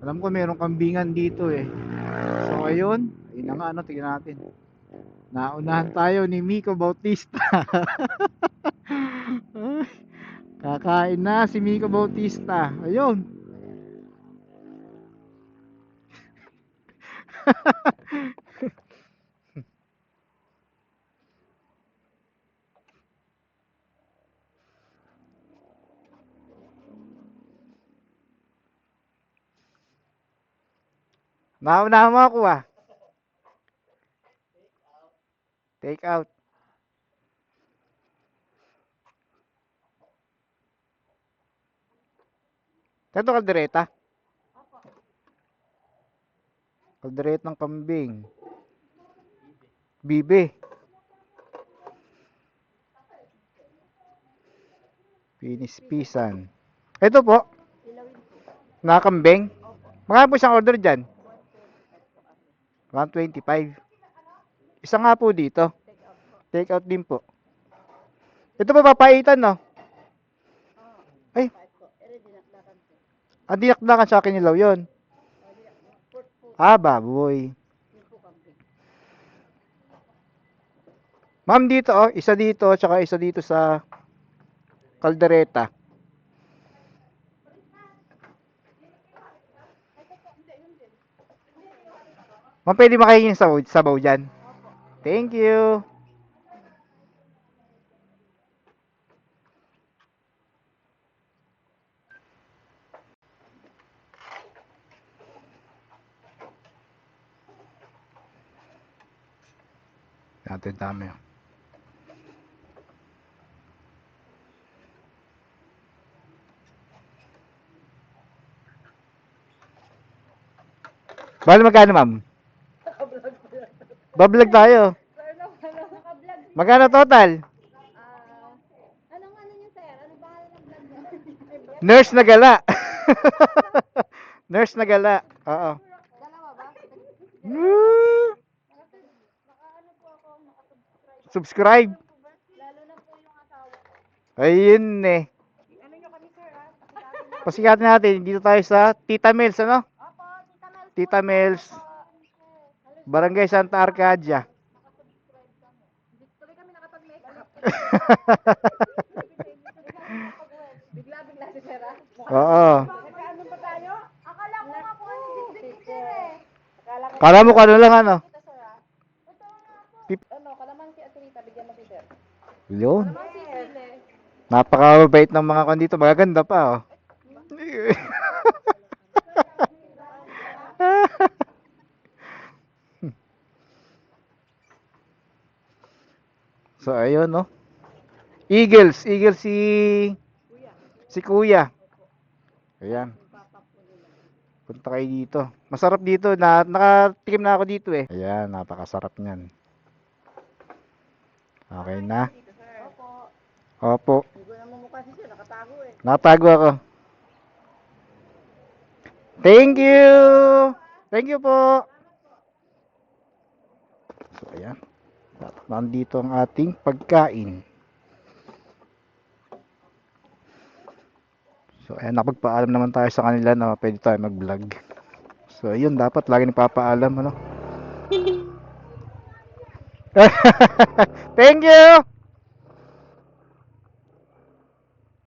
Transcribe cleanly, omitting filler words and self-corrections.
Alam ko mayroong kambingan dito eh. So ayun, ayun na nga ano, tingnan natin. Naunahan tayo ni Miko Bautista. Ay, kakain na si Miko Bautista. Ayun. Naunahan mo ako ah. Take out. Ito kaldereta. Kaldereta ng kambing. Bibe. Pinispisan. Ito po. Nakakambing. Magkano po isang order dyan? 125. Isa nga po dito. Take out din po. Ito pa papaitan no? Ay. Dinakdakan sa akin nilaw yun. Baboy. Ma'am dito oh, isa dito tsaka isa dito sa kaldereta. Ma'am, pwede makahingin sa sabaw dyan. Thank you. Natin dami. Bali magkano ma'am? Bablog tayo. Magkano total? Anong ano niyo, sir? Ano pangalan ng vlog niyo? Nurse na gala. Nurse na gala. Oo. Dalawa ba? Naka-ano po ako, naka-subscribe. Subscribe. Lalo na po yung asawa ko. Ayun eh. Ano niyo kami, sir, ha? Pasikatin natin. Dito tayo sa Tita Mels, ano? Opo, Tita Mel. Tita Mels. Barangay Santa Arcadia. Naka-subscribe kami. Hindi tuloy kami nakapag-make up. Bigla-bigla si sir, ha? Oo. Nagkaano pa tayo? Akala ko nga po ano si sir, eh. Kala mo kano lang ano? Ito, sir, ha? Ito nga po. Ano, kalamansi at rita, bigyan mo si sir. Yun. Kalamansi, sile. Napakabait ng mga kan dito. Magaganda pa oh. So ayun no. Eagles si Kuya. Ayan. Punta kayo dito. Masarap dito. Nakatikim na ako dito eh. Ayan, napakasarap niyan. Okay na. Opo. Hindi ko naman mukha si sir, nakatago eh. Natago ako. Thank you. Thank you po. So ayan. Nandito ang ating pagkain. So ayan, nakapagpaalam naman tayo sa kanila na pwede tayo mag-vlog. So ayun, dapat lagi nagpapaalam ano. Thank you.